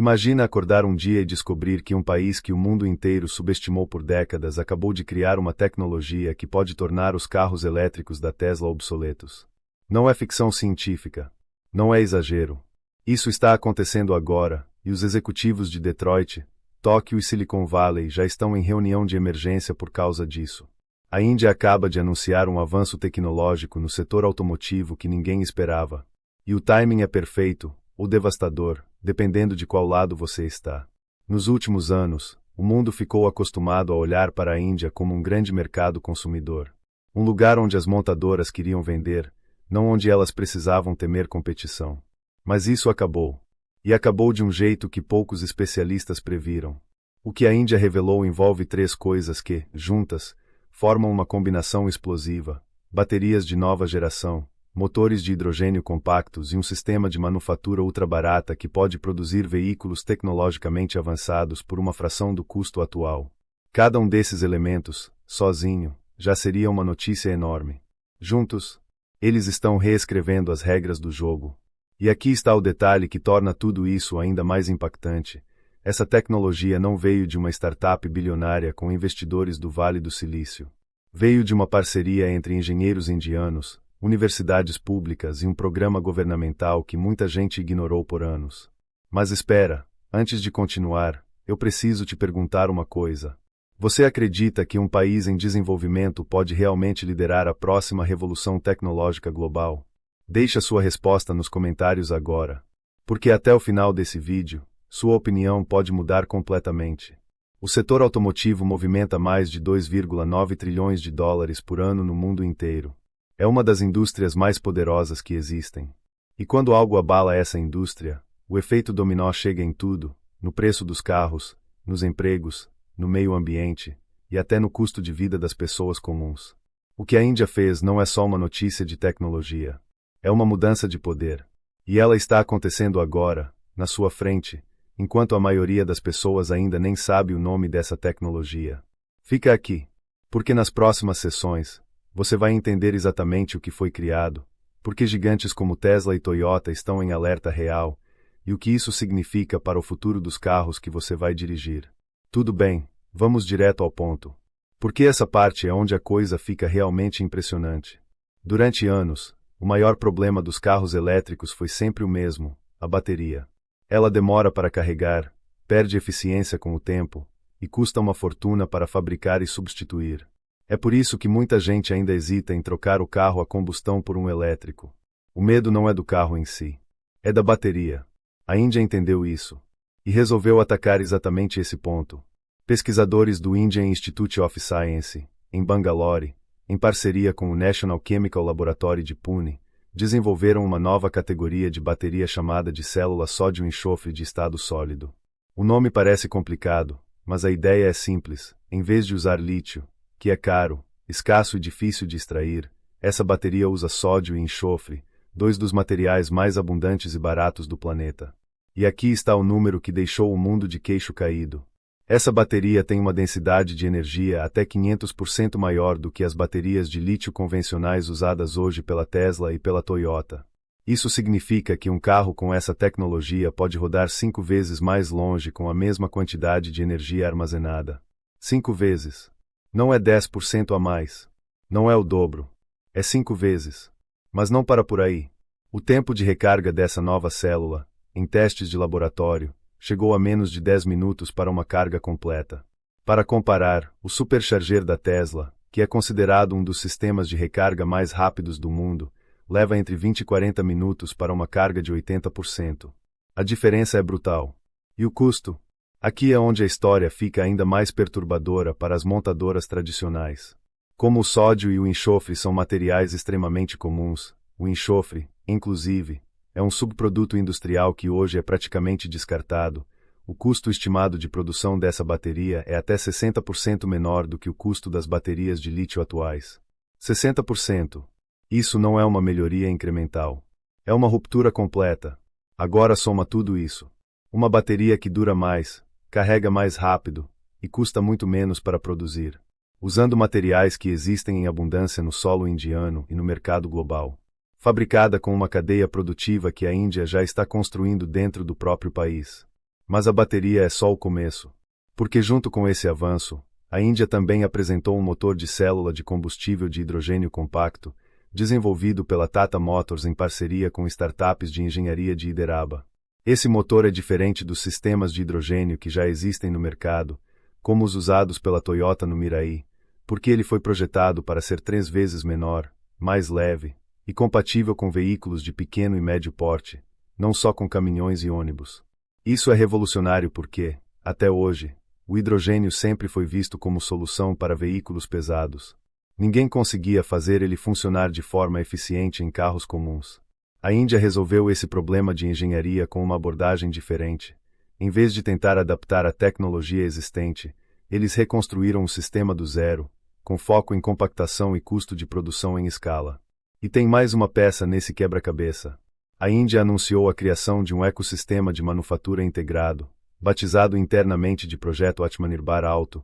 Imagina acordar um dia e descobrir que um país que o mundo inteiro subestimou por décadas acabou de criar uma tecnologia que pode tornar os carros elétricos da Tesla obsoletos. Não é ficção científica. Não é exagero. Isso está acontecendo agora, e os executivos de Detroit, Tóquio e Silicon Valley já estão em reunião de emergência por causa disso. A Índia acaba de anunciar um avanço tecnológico no setor automotivo que ninguém esperava. E o timing é perfeito, ou devastador, dependendo de qual lado você está. Nos últimos anos, o mundo ficou acostumado a olhar para a Índia como um grande mercado consumidor. Um lugar onde as montadoras queriam vender, não onde elas precisavam temer competição. Mas isso acabou. E acabou de um jeito que poucos especialistas previram. O que a Índia revelou envolve três coisas que, juntas, formam uma combinação explosiva: baterias de nova geração, motores de hidrogênio compactos e um sistema de manufatura ultrabarata que pode produzir veículos tecnologicamente avançados por uma fração do custo atual. Cada um desses elementos, sozinho, já seria uma notícia enorme. Juntos, eles estão reescrevendo as regras do jogo. E aqui está o detalhe que torna tudo isso ainda mais impactante. Essa tecnologia não veio de uma startup bilionária com investidores do Vale do Silício. Veio de uma parceria entre engenheiros indianos, universidades públicas e um programa governamental que muita gente ignorou por anos. Mas espera, antes de continuar, eu preciso te perguntar uma coisa. Você acredita que um país em desenvolvimento pode realmente liderar a próxima revolução tecnológica global? Deixe sua resposta nos comentários agora. Porque até o final desse vídeo, sua opinião pode mudar completamente. O setor automotivo movimenta mais de 2,9 trilhões de dólares por ano no mundo inteiro. É uma das indústrias mais poderosas que existem. E quando algo abala essa indústria, o efeito dominó chega em tudo, no preço dos carros, nos empregos, no meio ambiente, e até no custo de vida das pessoas comuns. O que a Índia fez não é só uma notícia de tecnologia. É uma mudança de poder. E ela está acontecendo agora, na sua frente, enquanto a maioria das pessoas ainda nem sabe o nome dessa tecnologia. Fica aqui, porque nas próximas sessões, você vai entender exatamente o que foi criado, porque gigantes como Tesla e Toyota estão em alerta real, e o que isso significa para o futuro dos carros que você vai dirigir. Tudo bem, vamos direto ao ponto. Porque essa parte é onde a coisa fica realmente impressionante. Durante anos, o maior problema dos carros elétricos foi sempre o mesmo: a bateria. Ela demora para carregar, perde eficiência com o tempo, e custa uma fortuna para fabricar e substituir. É por isso que muita gente ainda hesita em trocar o carro a combustão por um elétrico. O medo não é do carro em si. É da bateria. A Índia entendeu isso. E resolveu atacar exatamente esse ponto. Pesquisadores do Indian Institute of Science, em Bangalore, em parceria com o National Chemical Laboratory de Pune, desenvolveram uma nova categoria de bateria chamada de célula sódio-enxofre de estado sólido. O nome parece complicado, mas a ideia é simples. Em vez de usar lítio, que é caro, escasso e difícil de extrair, essa bateria usa sódio e enxofre, dois dos materiais mais abundantes e baratos do planeta. E aqui está o número que deixou o mundo de queixo caído. Essa bateria tem uma densidade de energia até 500% maior do que as baterias de lítio convencionais usadas hoje pela Tesla e pela Toyota. Isso significa que um carro com essa tecnologia pode rodar 5 vezes mais longe com a mesma quantidade de energia armazenada. 5 vezes. Não é 10% a mais. Não é o dobro. É 5 vezes. Mas não para por aí. O tempo de recarga dessa nova célula, em testes de laboratório, chegou a menos de 10 minutos para uma carga completa. Para comparar, o Supercharger da Tesla, que é considerado um dos sistemas de recarga mais rápidos do mundo, leva entre 20 e 40 minutos para uma carga de 80%. A diferença é brutal. E o custo? Aqui é onde a história fica ainda mais perturbadora para as montadoras tradicionais. Como o sódio e o enxofre são materiais extremamente comuns, o enxofre, inclusive, é um subproduto industrial que hoje é praticamente descartado. O custo estimado de produção dessa bateria é até 60% menor do que o custo das baterias de lítio atuais. 60%. Isso não é uma melhoria incremental. É uma ruptura completa. Agora soma tudo isso. Uma bateria que dura mais, carrega mais rápido e custa muito menos para produzir, usando materiais que existem em abundância no solo indiano e no mercado global. Fabricada com uma cadeia produtiva que a Índia já está construindo dentro do próprio país. Mas a bateria é só o começo. Porque junto com esse avanço, a Índia também apresentou um motor de célula de combustível de hidrogênio compacto, desenvolvido pela Tata Motors em parceria com startups de engenharia de Hyderabad. Esse motor é diferente dos sistemas de hidrogênio que já existem no mercado, como os usados pela Toyota no Mirai, porque ele foi projetado para ser 3 vezes menor, mais leve, e compatível com veículos de pequeno e médio porte, não só com caminhões e ônibus. Isso é revolucionário porque, até hoje, o hidrogênio sempre foi visto como solução para veículos pesados. Ninguém conseguia fazer ele funcionar de forma eficiente em carros comuns. A Índia resolveu esse problema de engenharia com uma abordagem diferente. Em vez de tentar adaptar a tecnologia existente, eles reconstruíram o sistema do zero, com foco em compactação e custo de produção em escala. E tem mais uma peça nesse quebra-cabeça. A Índia anunciou a criação de um ecossistema de manufatura integrado, batizado internamente de Projeto Atmanirbhar Auto,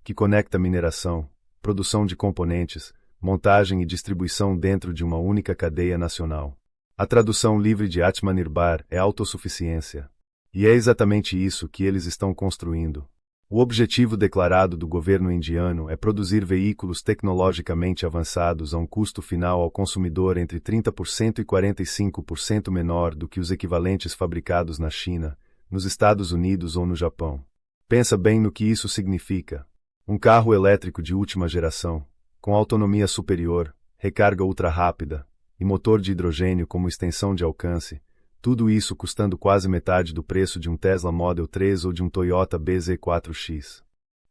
que conecta mineração, produção de componentes, montagem e distribuição dentro de uma única cadeia nacional. A tradução livre de Atmanirbhar é autossuficiência. E é exatamente isso que eles estão construindo. O objetivo declarado do governo indiano é produzir veículos tecnologicamente avançados a um custo final ao consumidor entre 30% e 45% menor do que os equivalentes fabricados na China, nos Estados Unidos ou no Japão. Pensa bem no que isso significa. Um carro elétrico de última geração, com autonomia superior, recarga ultra-rápida e motor de hidrogênio como extensão de alcance, tudo isso custando quase metade do preço de um Tesla Model 3 ou de um Toyota BZ4X.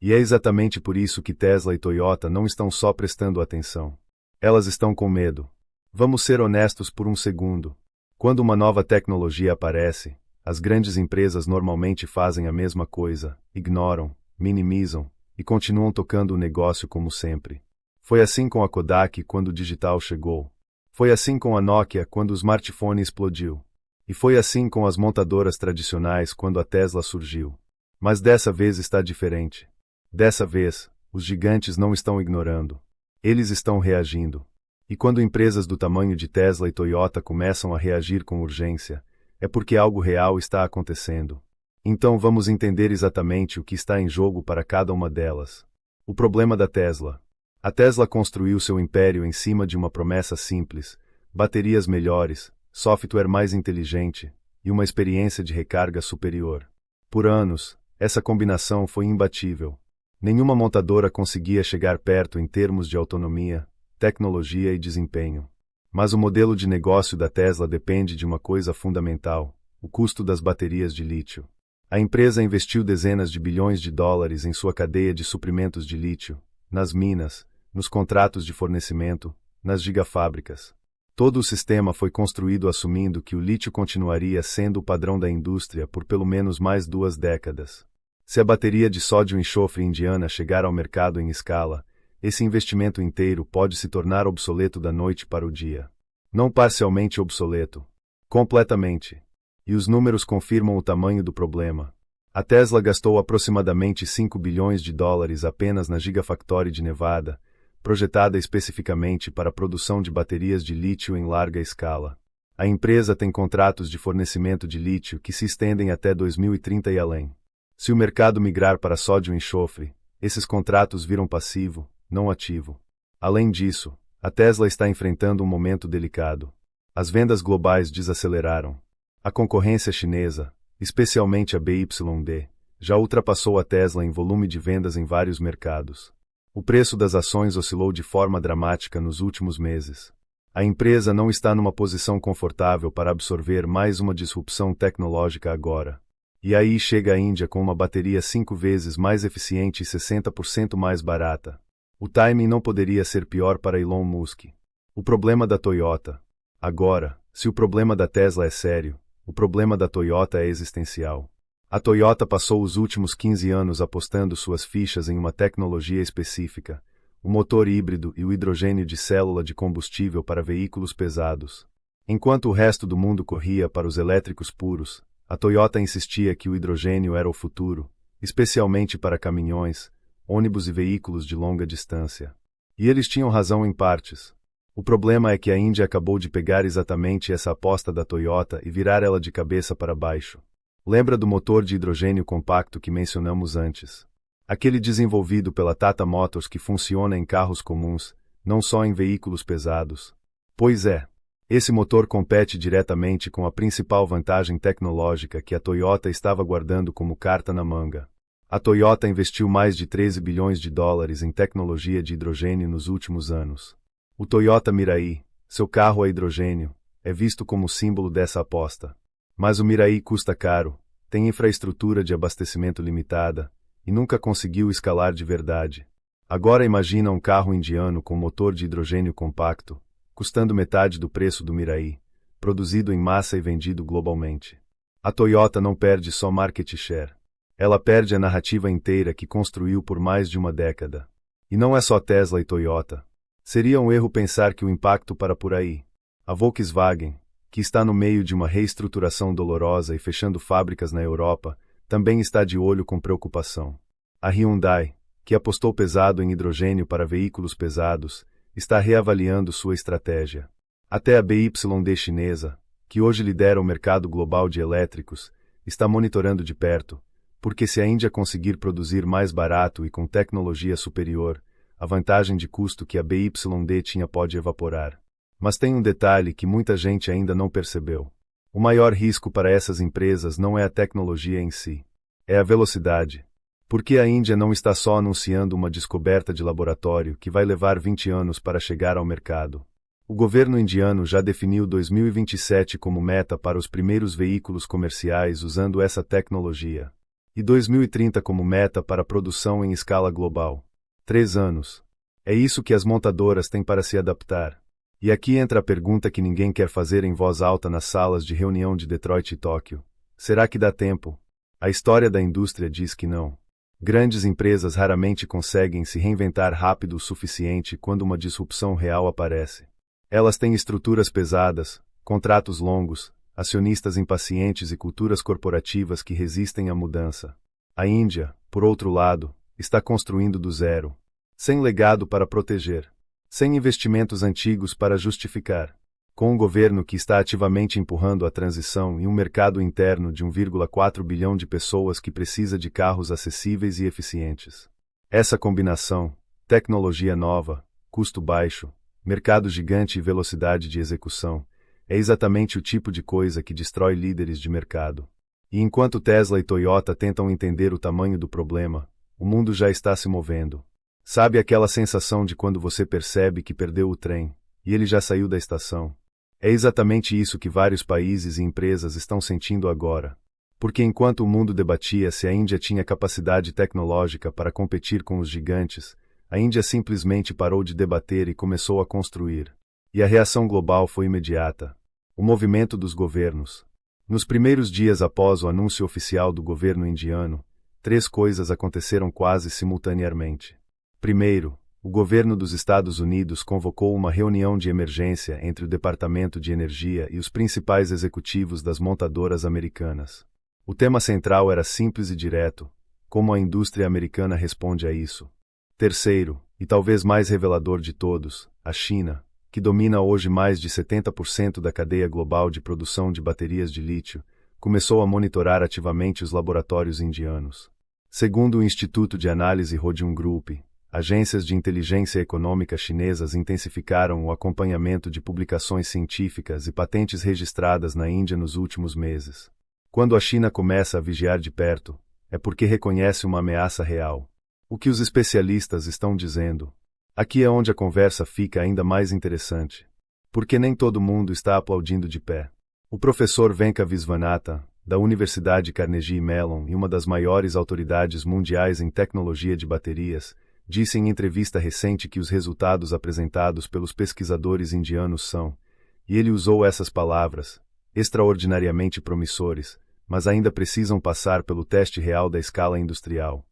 E é exatamente por isso que Tesla e Toyota não estão só prestando atenção. Elas estão com medo. Vamos ser honestos por um segundo. Quando uma nova tecnologia aparece, as grandes empresas normalmente fazem a mesma coisa, ignoram, minimizam e continuam tocando o negócio como sempre. Foi assim com a Kodak quando o digital chegou. Foi assim com a Nokia quando o smartphone explodiu. E foi assim com as montadoras tradicionais quando a Tesla surgiu. Mas dessa vez está diferente. Dessa vez, os gigantes não estão ignorando. Eles estão reagindo. E quando empresas do tamanho de Tesla e Toyota começam a reagir com urgência, é porque algo real está acontecendo. Então vamos entender exatamente o que está em jogo para cada uma delas. O problema da Tesla. A Tesla construiu seu império em cima de uma promessa simples: baterias melhores, software mais inteligente e uma experiência de recarga superior. Por anos, essa combinação foi imbatível. Nenhuma montadora conseguia chegar perto em termos de autonomia, tecnologia e desempenho. Mas o modelo de negócio da Tesla depende de uma coisa fundamental: o custo das baterias de lítio. A empresa investiu dezenas de bilhões de dólares em sua cadeia de suprimentos de lítio, nas minas, nos contratos de fornecimento, nas gigafábricas. Todo o sistema foi construído assumindo que o lítio continuaria sendo o padrão da indústria por pelo menos mais 2 décadas. Se a bateria de sódio-enxofre indiana chegar ao mercado em escala, esse investimento inteiro pode se tornar obsoleto da noite para o dia. Não parcialmente obsoleto. Completamente. E os números confirmam o tamanho do problema. A Tesla gastou aproximadamente 5 bilhões de dólares apenas na Gigafactory de Nevada, projetada especificamente para a produção de baterias de lítio em larga escala. A empresa tem contratos de fornecimento de lítio que se estendem até 2030 e além. Se o mercado migrar para sódio e enxofre, esses contratos viram passivo, não ativo. Além disso, a Tesla está enfrentando um momento delicado. As vendas globais desaceleraram. A concorrência chinesa, especialmente a BYD, já ultrapassou a Tesla em volume de vendas em vários mercados. O preço das ações oscilou de forma dramática nos últimos meses. A empresa não está numa posição confortável para absorver mais uma disrupção tecnológica agora. E aí chega a Índia com uma bateria 5 vezes mais eficiente e 60% mais barata. O timing não poderia ser pior para Elon Musk. O problema da Toyota. Agora, se o problema da Tesla é sério, o problema da Toyota é existencial. A Toyota passou os últimos 15 anos apostando suas fichas em uma tecnologia específica, o motor híbrido e o hidrogênio de célula de combustível para veículos pesados. Enquanto o resto do mundo corria para os elétricos puros, a Toyota insistia que o hidrogênio era o futuro, especialmente para caminhões, ônibus e veículos de longa distância. E eles tinham razão em partes. O problema é que a Índia acabou de pegar exatamente essa aposta da Toyota e virar ela de cabeça para baixo. Lembra do motor de hidrogênio compacto que mencionamos antes? Aquele desenvolvido pela Tata Motors que funciona em carros comuns, não só em veículos pesados. Pois é. Esse motor compete diretamente com a principal vantagem tecnológica que a Toyota estava guardando como carta na manga. A Toyota investiu mais de 13 bilhões de dólares em tecnologia de hidrogênio nos últimos anos. O Toyota Mirai, seu carro a hidrogênio, é visto como símbolo dessa aposta. Mas o Mirai custa caro, tem infraestrutura de abastecimento limitada, e nunca conseguiu escalar de verdade. Agora imagina um carro indiano com motor de hidrogênio compacto, custando metade do preço do Mirai, produzido em massa e vendido globalmente. A Toyota não perde só market share. Ela perde a narrativa inteira que construiu por mais de uma década. E não é só Tesla e Toyota. Seria um erro pensar que o impacto para por aí. A Volkswagen, que está no meio de uma reestruturação dolorosa e fechando fábricas na Europa, também está de olho com preocupação. A Hyundai, que apostou pesado em hidrogênio para veículos pesados, está reavaliando sua estratégia. Até a BYD chinesa, que hoje lidera o mercado global de elétricos, está monitorando de perto, porque se a Índia conseguir produzir mais barato e com tecnologia superior, a vantagem de custo que a BYD tinha pode evaporar. Mas tem um detalhe que muita gente ainda não percebeu. O maior risco para essas empresas não é a tecnologia em si. É a velocidade. Porque a Índia não está só anunciando uma descoberta de laboratório que vai levar 20 anos para chegar ao mercado. O governo indiano já definiu 2027 como meta para os primeiros veículos comerciais usando essa tecnologia. E 2030 como meta para produção em escala global. 3 anos. É isso que as montadoras têm para se adaptar. E aqui entra a pergunta que ninguém quer fazer em voz alta nas salas de reunião de Detroit e Tóquio. Será que dá tempo? A história da indústria diz que não. Grandes empresas raramente conseguem se reinventar rápido o suficiente quando uma disrupção real aparece. Elas têm estruturas pesadas, contratos longos, acionistas impacientes e culturas corporativas que resistem à mudança. A Índia, por outro lado, está construindo do zero, sem legado para proteger, sem investimentos antigos para justificar, com um governo que está ativamente empurrando a transição e um mercado interno de 1,4 bilhão de pessoas que precisa de carros acessíveis e eficientes. Essa combinação, tecnologia nova, custo baixo, mercado gigante e velocidade de execução, é exatamente o tipo de coisa que destrói líderes de mercado. E enquanto Tesla e Toyota tentam entender o tamanho do problema, o mundo já está se movendo. Sabe aquela sensação de quando você percebe que perdeu o trem, e ele já saiu da estação? É exatamente isso que vários países e empresas estão sentindo agora. Porque enquanto o mundo debatia se a Índia tinha capacidade tecnológica para competir com os gigantes, a Índia simplesmente parou de debater e começou a construir. E a reação global foi imediata. O movimento dos governos. Nos primeiros dias após o anúncio oficial do governo indiano, 3 coisas aconteceram quase simultaneamente. Primeiro, o governo dos Estados Unidos convocou uma reunião de emergência entre o Departamento de Energia e os principais executivos das montadoras americanas. O tema central era simples e direto: como a indústria americana responde a isso. Terceiro, e talvez mais revelador de todos, a China, que domina hoje mais de 70% da cadeia global de produção de baterias de lítio, começou a monitorar ativamente os laboratórios indianos. Segundo o Instituto de Análise Rodium Group, agências de inteligência econômica chinesas intensificaram o acompanhamento de publicações científicas e patentes registradas na Índia nos últimos meses. Quando a China começa a vigiar de perto, é porque reconhece uma ameaça real. O que os especialistas estão dizendo? Aqui é onde a conversa fica ainda mais interessante. Porque nem todo mundo está aplaudindo de pé. O professor Venka Viswanathan, da Universidade Carnegie Mellon e uma das maiores autoridades mundiais em tecnologia de baterias, disse em entrevista recente que os resultados apresentados pelos pesquisadores indianos são, e ele usou essas palavras, extraordinariamente promissores, mas ainda precisam passar pelo teste real da escala industrial.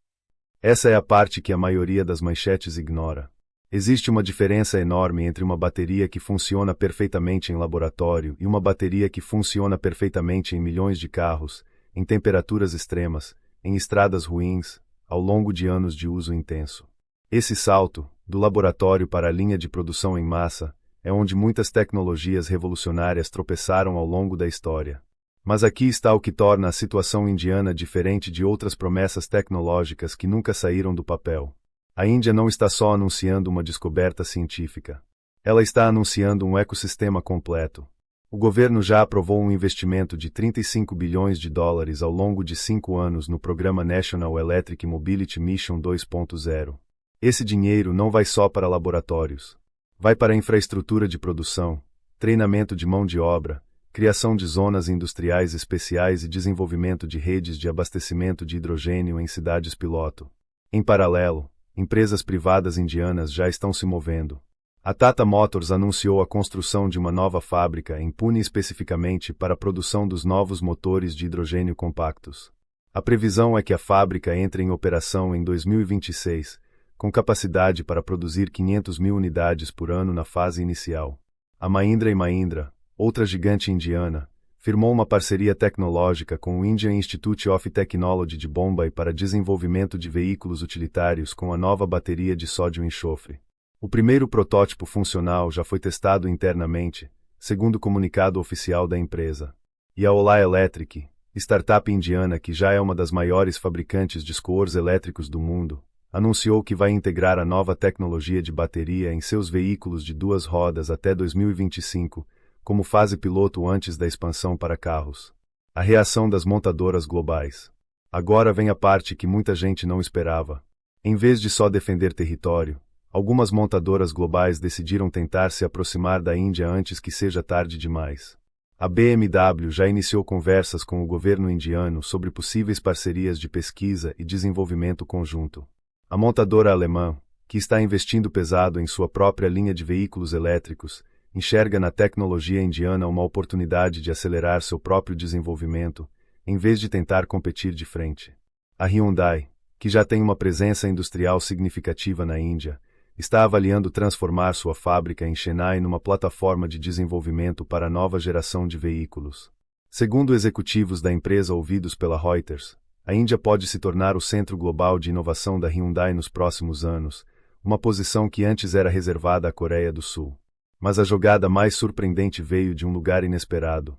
Essa é a parte que a maioria das manchetes ignora. Existe uma diferença enorme entre uma bateria que funciona perfeitamente em laboratório e uma bateria que funciona perfeitamente em milhões de carros, em temperaturas extremas, em estradas ruins, ao longo de anos de uso intenso. Esse salto, do laboratório para a linha de produção em massa, é onde muitas tecnologias revolucionárias tropeçaram ao longo da história. Mas aqui está o que torna a situação indiana diferente de outras promessas tecnológicas que nunca saíram do papel. A Índia não está só anunciando uma descoberta científica. Ela está anunciando um ecossistema completo. O governo já aprovou um investimento de 35 bilhões de dólares ao longo de 5 anos no programa National Electric Mobility Mission 2.0. Esse dinheiro não vai só para laboratórios. Vai para infraestrutura de produção, treinamento de mão de obra, criação de zonas industriais especiais e desenvolvimento de redes de abastecimento de hidrogênio em cidades piloto. Em paralelo, empresas privadas indianas já estão se movendo. A Tata Motors anunciou a construção de uma nova fábrica em Pune especificamente para a produção dos novos motores de hidrogênio compactos. A previsão é que a fábrica entre em operação em 2026, com capacidade para produzir 500 mil unidades por ano na fase inicial. A Mahindra & Mahindra, outra gigante indiana, firmou uma parceria tecnológica com o Indian Institute of Technology de Bombay para desenvolvimento de veículos utilitários com a nova bateria de sódio e enxofre. O primeiro protótipo funcional já foi testado internamente, segundo o comunicado oficial da empresa. E a Ola Electric, startup indiana que já é uma das maiores fabricantes de scooters elétricos do mundo, anunciou que vai integrar a nova tecnologia de bateria em seus veículos de 2 rodas até 2025, como fase piloto antes da expansão para carros. A reação das montadoras globais. Agora vem a parte que muita gente não esperava. Em vez de só defender território, algumas montadoras globais decidiram tentar se aproximar da Índia antes que seja tarde demais. A BMW já iniciou conversas com o governo indiano sobre possíveis parcerias de pesquisa e desenvolvimento conjunto. A montadora alemã, que está investindo pesado em sua própria linha de veículos elétricos, enxerga na tecnologia indiana uma oportunidade de acelerar seu próprio desenvolvimento, em vez de tentar competir de frente. A Hyundai, que já tem uma presença industrial significativa na Índia, está avaliando transformar sua fábrica em Chennai numa plataforma de desenvolvimento para a nova geração de veículos. Segundo executivos da empresa ouvidos pela Reuters, a Índia pode se tornar o centro global de inovação da Hyundai nos próximos anos, uma posição que antes era reservada à Coreia do Sul. Mas a jogada mais surpreendente veio de um lugar inesperado.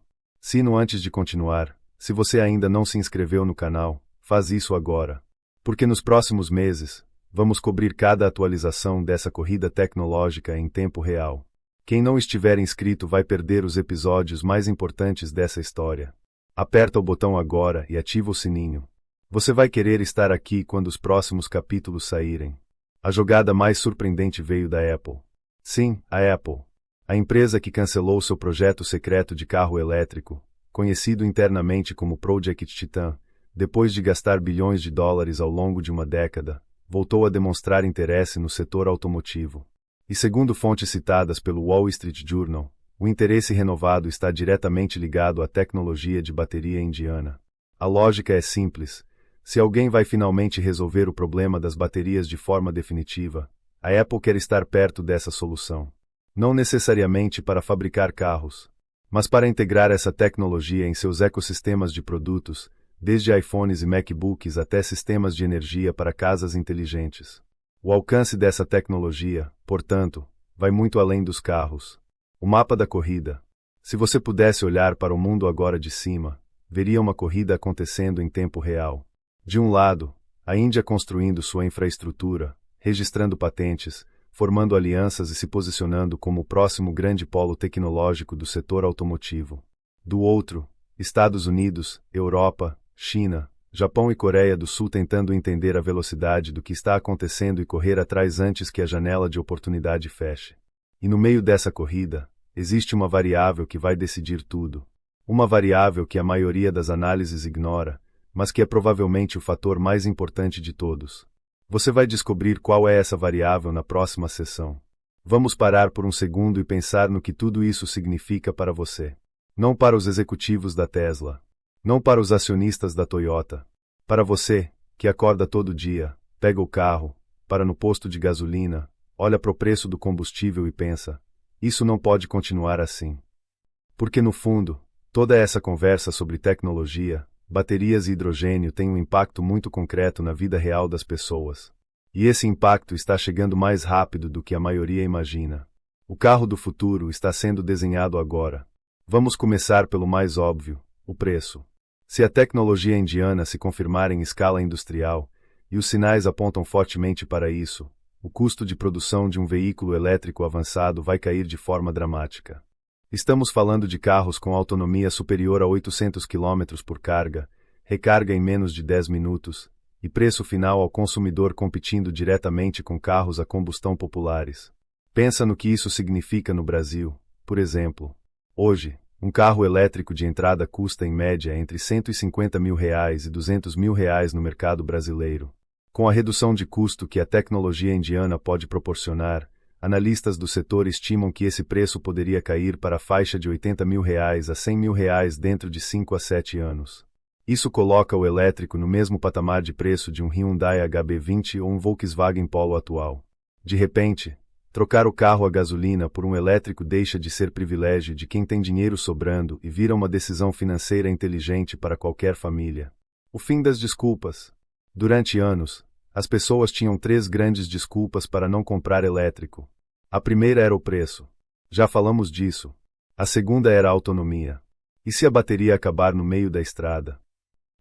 Antes de continuar, se você ainda não se inscreveu no canal, faz isso agora. Porque nos próximos meses, vamos cobrir cada atualização dessa corrida tecnológica em tempo real. Quem não estiver inscrito vai perder os episódios mais importantes dessa história. Aperta o botão agora e ativa o sininho. Você vai querer estar aqui quando os próximos capítulos saírem. A jogada mais surpreendente veio da Apple. Sim, a Apple. A empresa que cancelou seu projeto secreto de carro elétrico, conhecido internamente como Project Titan, depois de gastar bilhões de dólares ao longo de uma década, voltou a demonstrar interesse no setor automotivo. E segundo fontes citadas pelo Wall Street Journal, o interesse renovado está diretamente ligado à tecnologia de bateria indiana. A lógica é simples. Se alguém vai finalmente resolver o problema das baterias de forma definitiva, a Apple quer estar perto dessa solução. Não necessariamente para fabricar carros, mas para integrar essa tecnologia em seus ecossistemas de produtos, desde iPhones e MacBooks até sistemas de energia para casas inteligentes. O alcance dessa tecnologia, portanto, vai muito além dos carros. O mapa da corrida. Se você pudesse olhar para o mundo agora de cima, veria uma corrida acontecendo em tempo real. De um lado, a Índia construindo sua infraestrutura, registrando patentes, formando alianças e se posicionando como o próximo grande polo tecnológico do setor automotivo. Do outro, Estados Unidos, Europa, China, Japão e Coreia do Sul tentando entender a velocidade do que está acontecendo e correr atrás antes que a janela de oportunidade feche. E no meio dessa corrida, existe uma variável que vai decidir tudo. Uma variável que a maioria das análises ignora, mas que é provavelmente o fator mais importante de todos. Você vai descobrir qual é essa variável na próxima sessão. Vamos parar por um segundo e pensar no que tudo isso significa para você. Não para os executivos da Tesla. Não para os acionistas da Toyota. Para você, que acorda todo dia, pega o carro, para no posto de gasolina, olha para o preço do combustível e pensa, isso não pode continuar assim. Porque no fundo, toda essa conversa sobre tecnologia, baterias e hidrogênio tem um impacto muito concreto na vida real das pessoas. E esse impacto está chegando mais rápido do que a maioria imagina. O carro do futuro está sendo desenhado agora. Vamos começar pelo mais óbvio. O preço. Se a tecnologia indiana se confirmar em escala industrial, e os sinais apontam fortemente para isso, o custo de produção de um veículo elétrico avançado vai cair de forma dramática. Estamos falando de carros com autonomia superior a 800 km por carga, recarga em menos de 10 minutos, e preço final ao consumidor competindo diretamente com carros a combustão populares. Pensa no que isso significa no Brasil, por exemplo. Hoje, um carro elétrico de entrada custa em média entre R$ 150 mil e R$ 200 mil no mercado brasileiro. Com a redução de custo que a tecnologia indiana pode proporcionar, analistas do setor estimam que esse preço poderia cair para a faixa de R$ 80 mil a R$ 100 mil dentro de 5 a 7 anos. Isso coloca o elétrico no mesmo patamar de preço de um Hyundai HB20 ou um Volkswagen Polo atual. De repente, trocar o carro a gasolina por um elétrico deixa de ser privilégio de quem tem dinheiro sobrando e vira uma decisão financeira inteligente para qualquer família. O fim das desculpas. Durante anos, as pessoas tinham 3 grandes desculpas para não comprar elétrico. A primeira era o preço. Já falamos disso. A segunda era a autonomia. E se a bateria acabar no meio da estrada?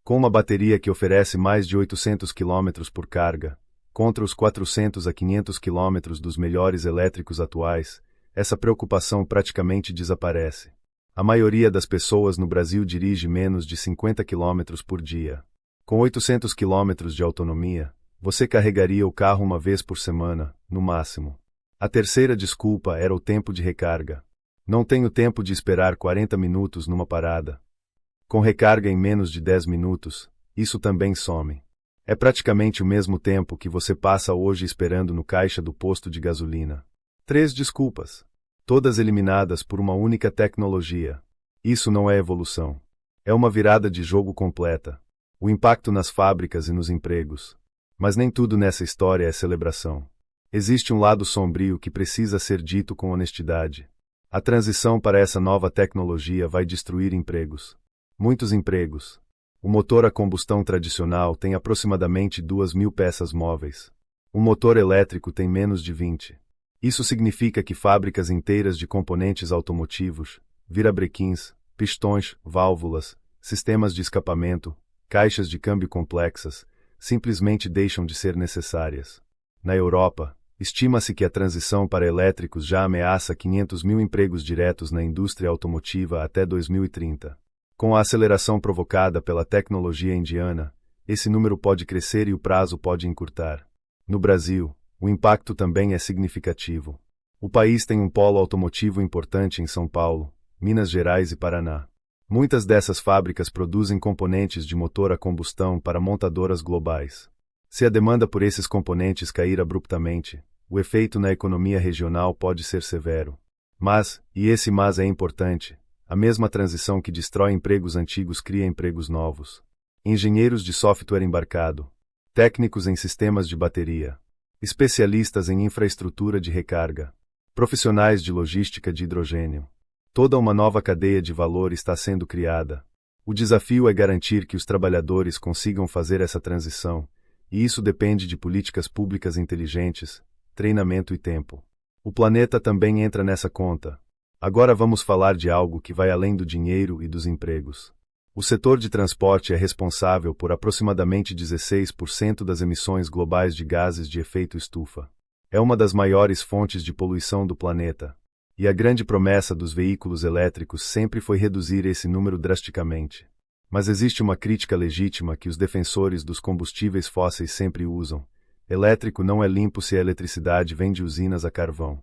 Com uma bateria que oferece mais de 800 km por carga, contra os 400 a 500 km dos melhores elétricos atuais, essa preocupação praticamente desaparece. A maioria das pessoas no Brasil dirige menos de 50 km por dia. Com 800 km de autonomia, você carregaria o carro uma vez por semana, no máximo. A terceira desculpa era o tempo de recarga. Não tenho tempo de esperar 40 minutos numa parada. Com recarga em menos de 10 minutos, isso também some. É praticamente o mesmo tempo que você passa hoje esperando no caixa do posto de gasolina. 3 desculpas. Todas eliminadas por uma única tecnologia. Isso não é evolução. É uma virada de jogo completa. O impacto nas fábricas e nos empregos. Mas nem tudo nessa história é celebração. Existe um lado sombrio que precisa ser dito com honestidade. A transição para essa nova tecnologia vai destruir empregos. Muitos empregos. O motor a combustão tradicional tem aproximadamente 2.000 peças móveis. O motor elétrico tem menos de 20. Isso significa que fábricas inteiras de componentes automotivos, virabrequins, pistões, válvulas, sistemas de escapamento, caixas de câmbio complexas, simplesmente deixam de ser necessárias. Na Europa, estima-se que a transição para elétricos já ameaça 500 mil empregos diretos na indústria automotiva até 2030. Com a aceleração provocada pela tecnologia indiana, esse número pode crescer e o prazo pode encurtar. No Brasil, o impacto também é significativo. O país tem um polo automotivo importante em São Paulo, Minas Gerais e Paraná. Muitas dessas fábricas produzem componentes de motor a combustão para montadoras globais. Se a demanda por esses componentes cair abruptamente, o efeito na economia regional pode ser severo. Mas, e esse mas é importante, a mesma transição que destrói empregos antigos cria empregos novos. Engenheiros de software embarcado, técnicos em sistemas de bateria, especialistas em infraestrutura de recarga, profissionais de logística de hidrogênio. Toda uma nova cadeia de valor está sendo criada. O desafio é garantir que os trabalhadores consigam fazer essa transição, e isso depende de políticas públicas inteligentes, treinamento e tempo. O planeta também entra nessa conta. Agora vamos falar de algo que vai além do dinheiro e dos empregos. O setor de transporte é responsável por aproximadamente 16% das emissões globais de gases de efeito estufa. É uma das maiores fontes de poluição do planeta. E a grande promessa dos veículos elétricos sempre foi reduzir esse número drasticamente. Mas existe uma crítica legítima que os defensores dos combustíveis fósseis sempre usam. Elétrico não é limpo se a eletricidade vem de usinas a carvão.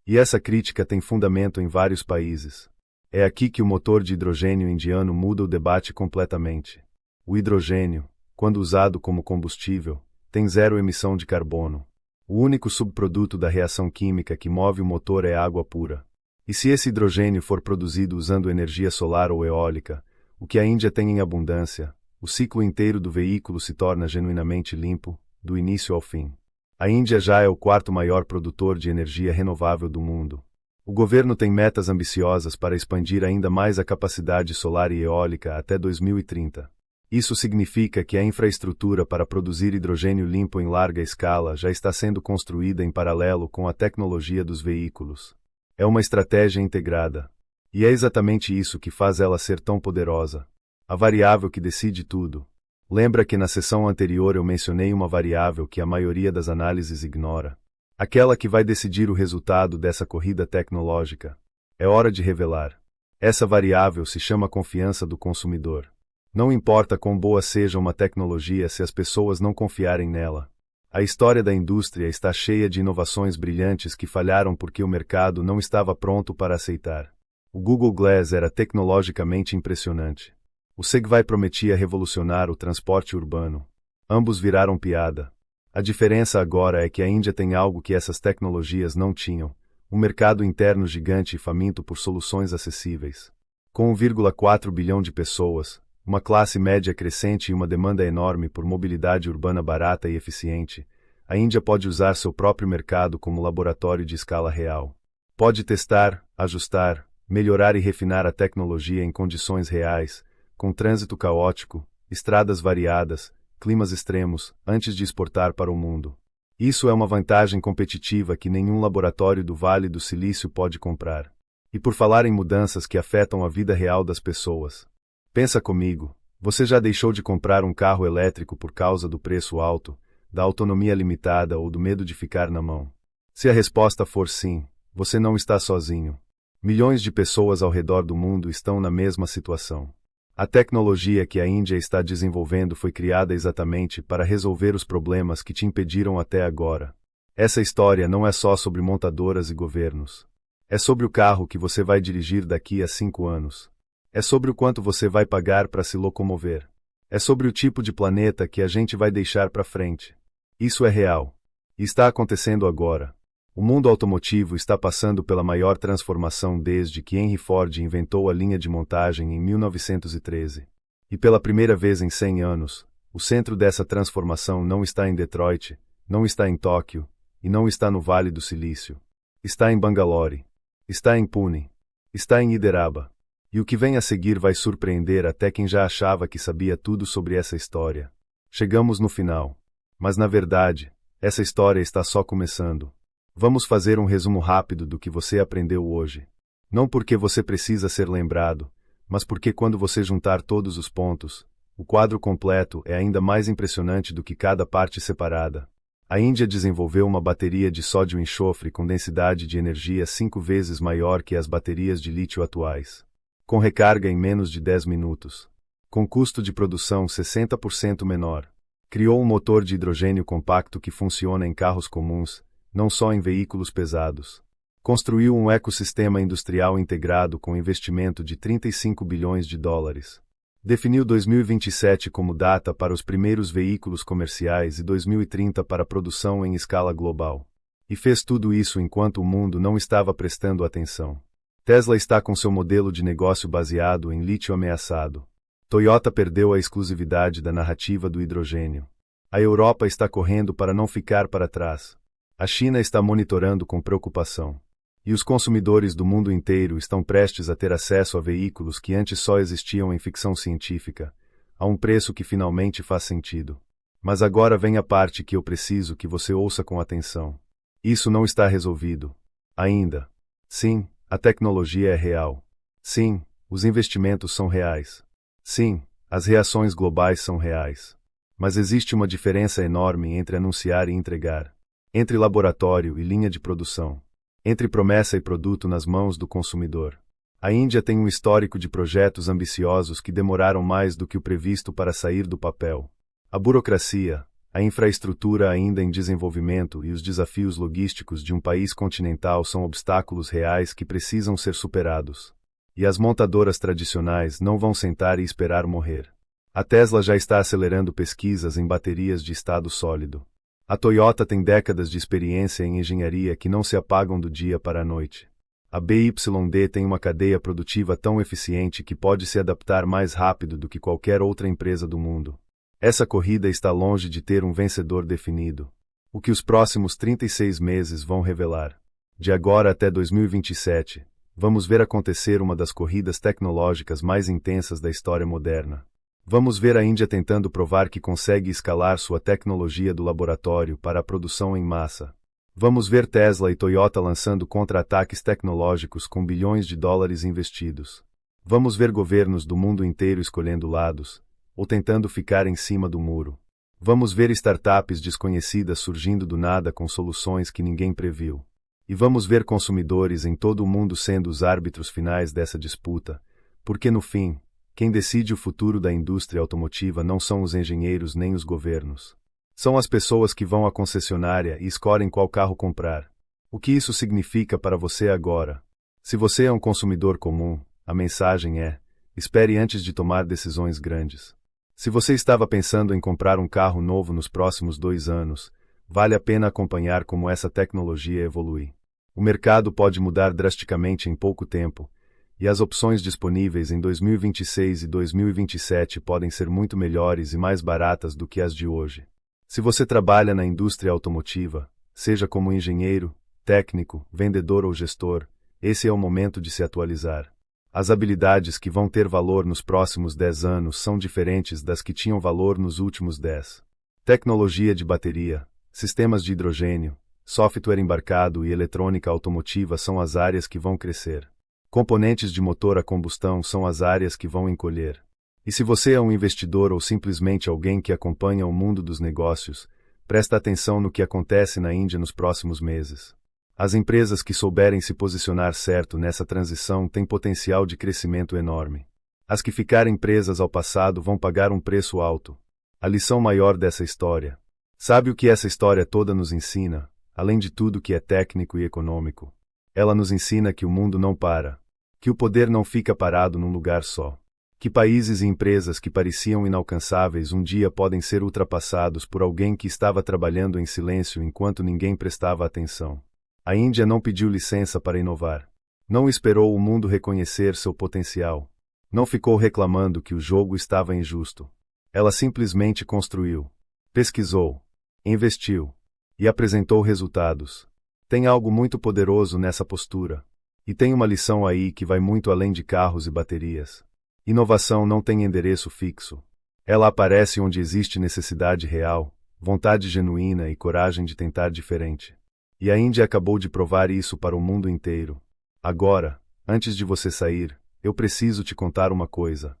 E essa crítica tem fundamento em vários países. É aqui que o motor de hidrogênio indiano muda o debate completamente. O hidrogênio, quando usado como combustível, tem zero emissão de carbono. O único subproduto da reação química que move o motor é água pura. E se esse hidrogênio for produzido usando energia solar ou eólica, o que a Índia tem em abundância, o ciclo inteiro do veículo se torna genuinamente limpo, do início ao fim. A Índia já é o 4º maior produtor de energia renovável do mundo. O governo tem metas ambiciosas para expandir ainda mais a capacidade solar e eólica até 2030. Isso significa que a infraestrutura para produzir hidrogênio limpo em larga escala já está sendo construída em paralelo com a tecnologia dos veículos. É uma estratégia integrada. E é exatamente isso que faz ela ser tão poderosa. A variável que decide tudo. Lembra que na sessão anterior eu mencionei uma variável que a maioria das análises ignora? Aquela que vai decidir o resultado dessa corrida tecnológica. É hora de revelar. Essa variável se chama confiança do consumidor. Não importa quão boa seja uma tecnologia se as pessoas não confiarem nela. A história da indústria está cheia de inovações brilhantes que falharam porque o mercado não estava pronto para aceitar. O Google Glass era tecnologicamente impressionante. O Segway prometia revolucionar o transporte urbano. Ambos viraram piada. A diferença agora é que a Índia tem algo que essas tecnologias não tinham: um mercado interno gigante e faminto por soluções acessíveis. Com 1,4 bilhão de pessoas, uma classe média crescente e uma demanda enorme por mobilidade urbana barata e eficiente, a Índia pode usar seu próprio mercado como laboratório de escala real. Pode testar, ajustar, melhorar e refinar a tecnologia em condições reais, com trânsito caótico, estradas variadas, climas extremos, antes de exportar para o mundo. Isso é uma vantagem competitiva que nenhum laboratório do Vale do Silício pode comprar. E por falar em mudanças que afetam a vida real das pessoas. Pensa comigo, você já deixou de comprar um carro elétrico por causa do preço alto, da autonomia limitada ou do medo de ficar na mão? Se a resposta for sim, você não está sozinho. Milhões de pessoas ao redor do mundo estão na mesma situação. A tecnologia que a Índia está desenvolvendo foi criada exatamente para resolver os problemas que te impediram até agora. Essa história não é só sobre montadoras e governos. É sobre o carro que você vai dirigir daqui a 5 anos. É sobre o quanto você vai pagar para se locomover. É sobre o tipo de planeta que a gente vai deixar para frente. Isso é real. E está acontecendo agora. O mundo automotivo está passando pela maior transformação desde que Henry Ford inventou a linha de montagem em 1913. E pela primeira vez em 100 anos, o centro dessa transformação não está em Detroit, não está em Tóquio, e não está no Vale do Silício. Está em Bangalore. Está em Pune. Está em Hyderabad. E o que vem a seguir vai surpreender até quem já achava que sabia tudo sobre essa história. Chegamos no final. Mas na verdade, essa história está só começando. Vamos fazer um resumo rápido do que você aprendeu hoje. Não porque você precisa ser lembrado, mas porque quando você juntar todos os pontos, o quadro completo é ainda mais impressionante do que cada parte separada. A Índia desenvolveu uma bateria de sódio e enxofre com densidade de energia 5 vezes maior que as baterias de lítio atuais. Com recarga em menos de 10 minutos. Com custo de produção 60% menor. Criou um motor de hidrogênio compacto que funciona em carros comuns, não só em veículos pesados. Construiu um ecossistema industrial integrado com investimento de 35 bilhões de dólares. Definiu 2027 como data para os primeiros veículos comerciais e 2030 para produção em escala global. E fez tudo isso enquanto o mundo não estava prestando atenção. Tesla está com seu modelo de negócio baseado em lítio ameaçado. Toyota perdeu a exclusividade da narrativa do hidrogênio. A Europa está correndo para não ficar para trás. A China está monitorando com preocupação. E os consumidores do mundo inteiro estão prestes a ter acesso a veículos que antes só existiam em ficção científica, a um preço que finalmente faz sentido. Mas agora vem a parte que eu preciso que você ouça com atenção. Isso não está resolvido. Ainda. Sim, a tecnologia é real. Sim, os investimentos são reais. Sim, as reações globais são reais. Mas existe uma diferença enorme entre anunciar e entregar. Entre laboratório e linha de produção. Entre promessa e produto nas mãos do consumidor. A Índia tem um histórico de projetos ambiciosos que demoraram mais do que o previsto para sair do papel. A burocracia, a infraestrutura ainda em desenvolvimento e os desafios logísticos de um país continental são obstáculos reais que precisam ser superados. E as montadoras tradicionais não vão sentar e esperar morrer. A Tesla já está acelerando pesquisas em baterias de estado sólido. A Toyota tem décadas de experiência em engenharia que não se apagam do dia para a noite. A BYD tem uma cadeia produtiva tão eficiente que pode se adaptar mais rápido do que qualquer outra empresa do mundo. Essa corrida está longe de ter um vencedor definido. O que os próximos 36 meses vão revelar. De agora até 2027, vamos ver acontecer uma das corridas tecnológicas mais intensas da história moderna. Vamos ver a Índia tentando provar que consegue escalar sua tecnologia do laboratório para a produção em massa. Vamos ver Tesla e Toyota lançando contra-ataques tecnológicos com bilhões de dólares investidos. Vamos ver governos do mundo inteiro escolhendo lados, ou tentando ficar em cima do muro. Vamos ver startups desconhecidas surgindo do nada com soluções que ninguém previu. E vamos ver consumidores em todo o mundo sendo os árbitros finais dessa disputa, porque no fim, quem decide o futuro da indústria automotiva não são os engenheiros nem os governos. São as pessoas que vão à concessionária e escolhem qual carro comprar. O que isso significa para você agora? Se você é um consumidor comum, a mensagem é: espere antes de tomar decisões grandes. Se você estava pensando em comprar um carro novo nos próximos 2 anos, vale a pena acompanhar como essa tecnologia evolui. O mercado pode mudar drasticamente em pouco tempo, e as opções disponíveis em 2026 e 2027 podem ser muito melhores e mais baratas do que as de hoje. Se você trabalha na indústria automotiva, seja como engenheiro, técnico, vendedor ou gestor, esse é o momento de se atualizar. As habilidades que vão ter valor nos próximos 10 anos são diferentes das que tinham valor nos últimos 10. Tecnologia de bateria, sistemas de hidrogênio, software embarcado e eletrônica automotiva são as áreas que vão crescer. Componentes de motor a combustão são as áreas que vão encolher. E se você é um investidor ou simplesmente alguém que acompanha o mundo dos negócios, presta atenção no que acontece na Índia nos próximos meses. As empresas que souberem se posicionar certo nessa transição têm potencial de crescimento enorme. As que ficarem presas ao passado vão pagar um preço alto. A lição maior dessa história. Sabe o que essa história toda nos ensina, além de tudo que é técnico e econômico? Ela nos ensina que o mundo não para, que o poder não fica parado num lugar só. Que países e empresas que pareciam inalcançáveis um dia podem ser ultrapassados por alguém que estava trabalhando em silêncio enquanto ninguém prestava atenção. A Índia não pediu licença para inovar. Não esperou o mundo reconhecer seu potencial. Não ficou reclamando que o jogo estava injusto. Ela simplesmente construiu, pesquisou, investiu e apresentou resultados. Tem algo muito poderoso nessa postura. E tem uma lição aí que vai muito além de carros e baterias. Inovação não tem endereço fixo. Ela aparece onde existe necessidade real, vontade genuína e coragem de tentar diferente. E a Índia acabou de provar isso para o mundo inteiro. Agora, antes de você sair, eu preciso te contar uma coisa.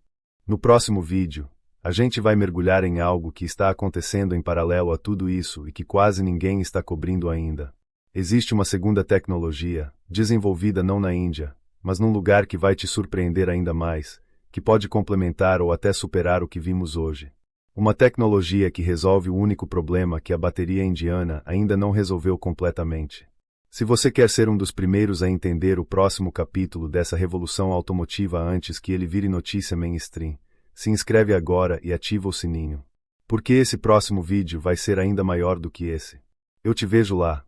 No próximo vídeo, a gente vai mergulhar em algo que está acontecendo em paralelo a tudo isso e que quase ninguém está cobrindo ainda. Existe uma segunda tecnologia, desenvolvida não na Índia, mas num lugar que vai te surpreender ainda mais, que pode complementar ou até superar o que vimos hoje. Uma tecnologia que resolve o único problema que a bateria indiana ainda não resolveu completamente. Se você quer ser um dos primeiros a entender o próximo capítulo dessa revolução automotiva antes que ele vire notícia mainstream, se inscreve agora e ativa o sininho. Porque esse próximo vídeo vai ser ainda maior do que esse. Eu te vejo lá.